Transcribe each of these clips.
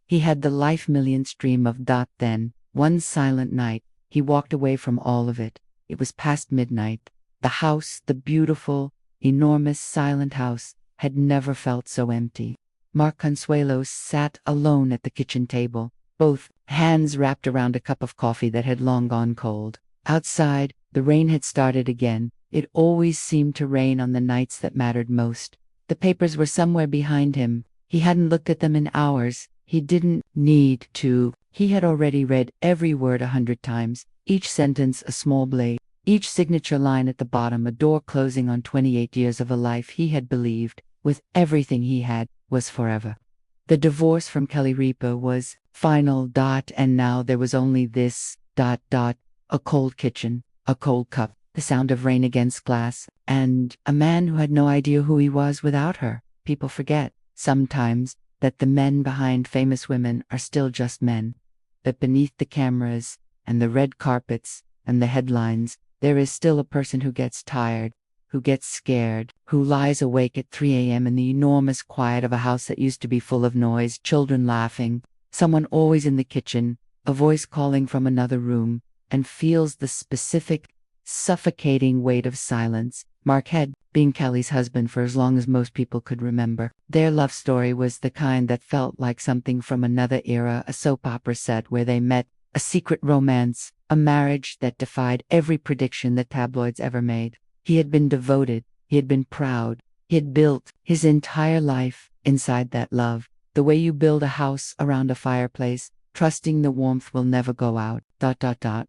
He had the life million stream of then, one silent night, he walked away from all of it. It was past midnight. The house, the beautiful, enormous, silent house, had never felt so empty. Mark Consuelos sat alone at the kitchen table, both hands wrapped around a cup of coffee that had long gone cold. Outside, the rain had started again. It always seemed to rain on the nights that mattered most. The papers were somewhere behind him. He hadn't looked at them in hours. He didn't need to. He had already read every word 100 times, each sentence a small blade, each signature line at the bottom a door closing on 28 years of a life he had believed, with everything he had, was forever. The divorce from Kelly Ripa was final. And now there was only this. A cold kitchen, a cold cup, the sound of rain against glass, and a man who had no idea who he was without her. People forget, sometimes, that the men behind famous women are still just men. That beneath the cameras, and the red carpets, and the headlines, there is still a person who gets tired, who gets scared, who lies awake at 3 a.m. in the enormous quiet of a house that used to be full of noise, children laughing, someone always in the kitchen, a voice calling from another room, and feels the specific, suffocating weight of silence. Mark had been Kelly's husband for as long as most people could remember. Their love story was the kind that felt like something from another era, a soap opera set where they met, a secret romance, a marriage that defied every prediction that tabloids ever made. He had been devoted, he had been proud, he had built his entire life inside that love, the way you build a house around a fireplace, trusting the warmth will never go out.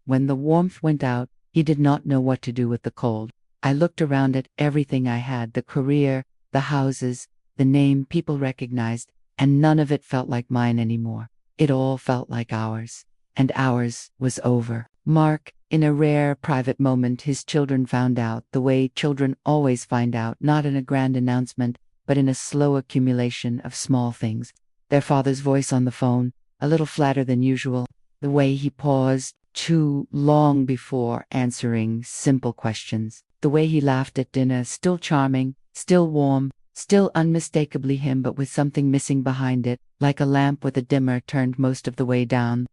When the warmth went out, he did not know what to do with the cold. I looked around at everything I had, the career, the houses, the name people recognized, and none of it felt like mine anymore. It all felt like ours. And ours was over. Mark, in a rare, private moment, his children found out, the way children always find out, not in a grand announcement, but in a slow accumulation of small things. Their father's voice on the phone, a little flatter than usual, the way he paused too long before answering simple questions, the way he laughed at dinner, still charming, still warm, still unmistakably him but with something missing behind it, like a lamp with a dimmer turned most of the way down.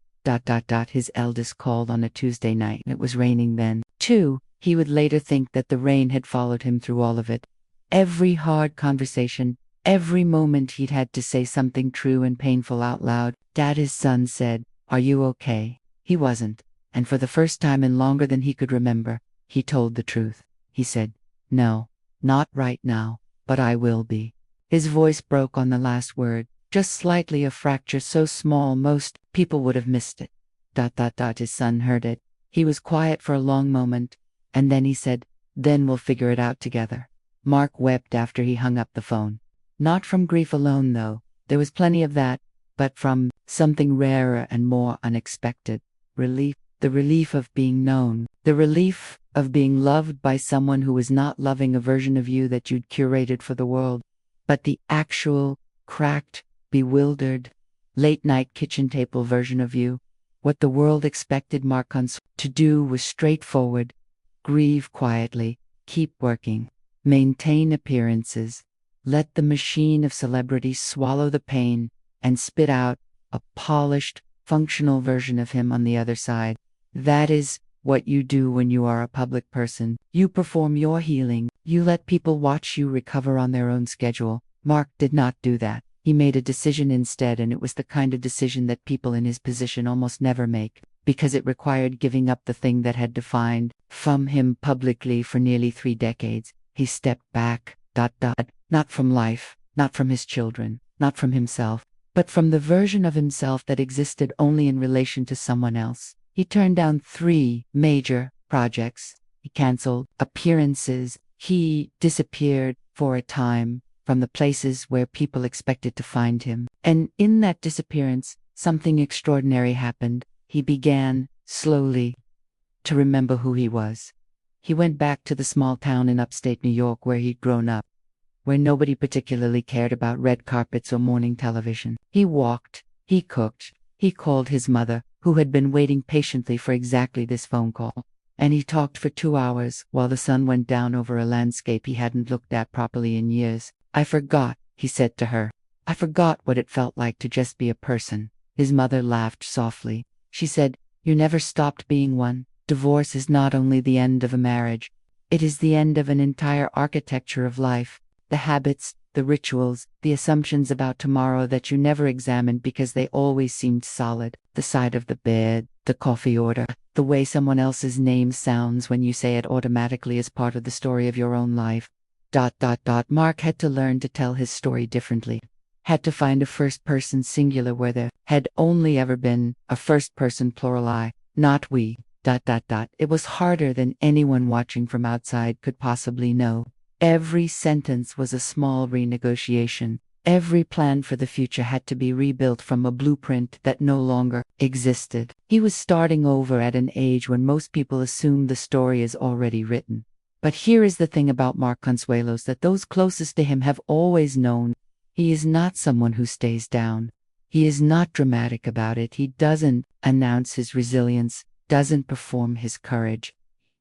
His eldest called on a Tuesday night. It was raining then, too. He would later think that the rain had followed him through all of it. Every hard conversation, every moment he'd had to say something true and painful out loud. Dad, his son said, "Are you okay?" He wasn't, and for the first time in longer than he could remember, he told the truth. He said, "No, not right now, but I will be." His voice broke on the last word, just slightly, a fracture so small most people would have missed it. His son heard it. He was quiet for a long moment, and then he said, "Then we'll figure it out together." Mark wept after he hung up the phone. Not from grief alone, though. There was plenty of that, but from something rarer and more unexpected. Relief. The relief of being known. The relief of being loved by someone who was not loving a version of you that you'd curated for the world, but the actual, cracked, bewildered, late-night kitchen table version of you. What the world expected Mark Consuelos to do was straightforward. Grieve quietly, keep working, maintain appearances, let the machine of celebrity swallow the pain, and spit out a polished, functional version of him on the other side. That is what you do when you are a public person. You perform your healing. You let people watch you recover on their own schedule. Mark did not do that. He made a decision instead, and it was the kind of decision that people in his position almost never make, because it required giving up the thing that had defined from him publicly for nearly 3 decades. He stepped back, not from life, not from his children, not from himself, but from the version of himself that existed only in relation to someone else. He turned down 3 major projects. He canceled appearances. He disappeared for a time from the places where people expected to find him. And in that disappearance, something extraordinary happened. He began, slowly, to remember who he was. He went back to the small town in upstate New York where he'd grown up, where nobody particularly cared about red carpets or morning television. He walked, he cooked, he called his mother, who had been waiting patiently for exactly this phone call, and he talked for 2 hours while the sun went down over a landscape he hadn't looked at properly in years. "I forgot," he said to her. I forgot what it felt like to just be a person. His mother laughed softly. She said, "You never stopped being one. Divorce is not only the end of a marriage, it is the end of an entire architecture of life. The habits, the rituals, the assumptions about tomorrow that you never examined because they always seemed solid. The side of the bed, the coffee order, the way someone else's name sounds when you say it automatically is part of the story of your own life." Mark had to learn to tell his story differently. Had to find a first-person singular where there had only ever been a first-person plural I, not we. It was harder than anyone watching from outside could possibly know. Every sentence was a small renegotiation. Every plan for the future had to be rebuilt from a blueprint that no longer existed. He was starting over at an age when most people assume the story is already written. But here is the thing about Mark Consuelos that those closest to him have always known. He is not someone who stays down. He is not dramatic about it. He doesn't announce his resilience, doesn't perform his courage.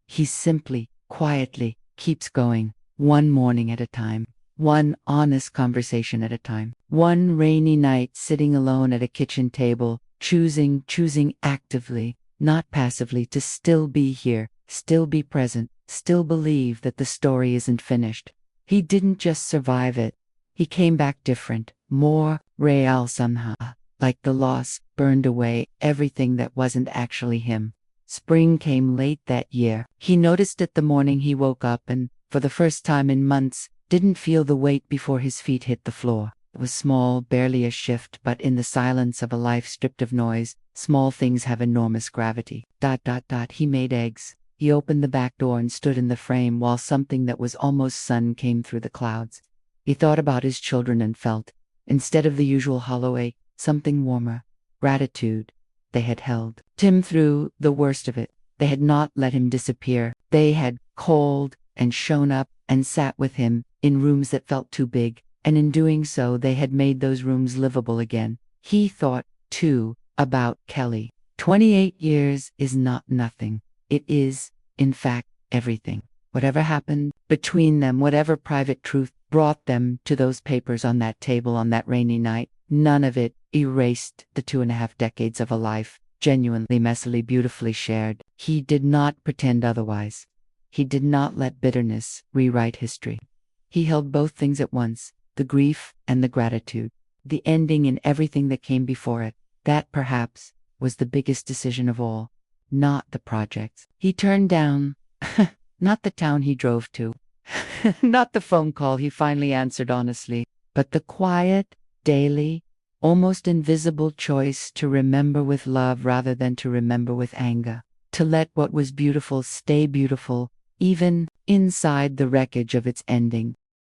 He simply, quietly, keeps going, one morning at a time, one honest conversation at a time, one rainy night sitting alone at a kitchen table, choosing actively, not passively, to still be here, still be present, still believe that the story isn't finished. He didn't just survive it. He came back different, more real somehow, like the loss burned away everything that wasn't actually him. Spring came late that year. He noticed it the morning he woke up and, for the first time in months, didn't feel the weight before his feet hit the floor. It was small, barely a shift, but in the silence of a life stripped of noise, small things have enormous gravity. He made eggs. He opened the back door and stood in the frame while something that was almost sun came through the clouds. He thought about his children and felt, instead of the usual hollow ache, something warmer, gratitude. They had held Tim through the worst of it. They had not let him disappear. They had called and shown up and sat with him in rooms that felt too big, and in doing so they had made those rooms livable again. He thought, too, about Kelly. 28 years is not nothing. It is, in fact, everything. Whatever happened between them, whatever private truth brought them to those papers on that table on that rainy night, none of it erased the 2.5 decades of a life, genuinely, messily, beautifully shared. He did not pretend otherwise. He did not let bitterness rewrite history. He held both things at once, the grief and the gratitude, the ending and everything that came before it. That, perhaps, was the biggest decision of all, not the projects he turned down, not the town he drove to, not the phone call he finally answered honestly, but the quiet, daily, almost invisible choice to remember with love rather than to remember with anger, to let what was beautiful stay beautiful, even inside the wreckage of its ending.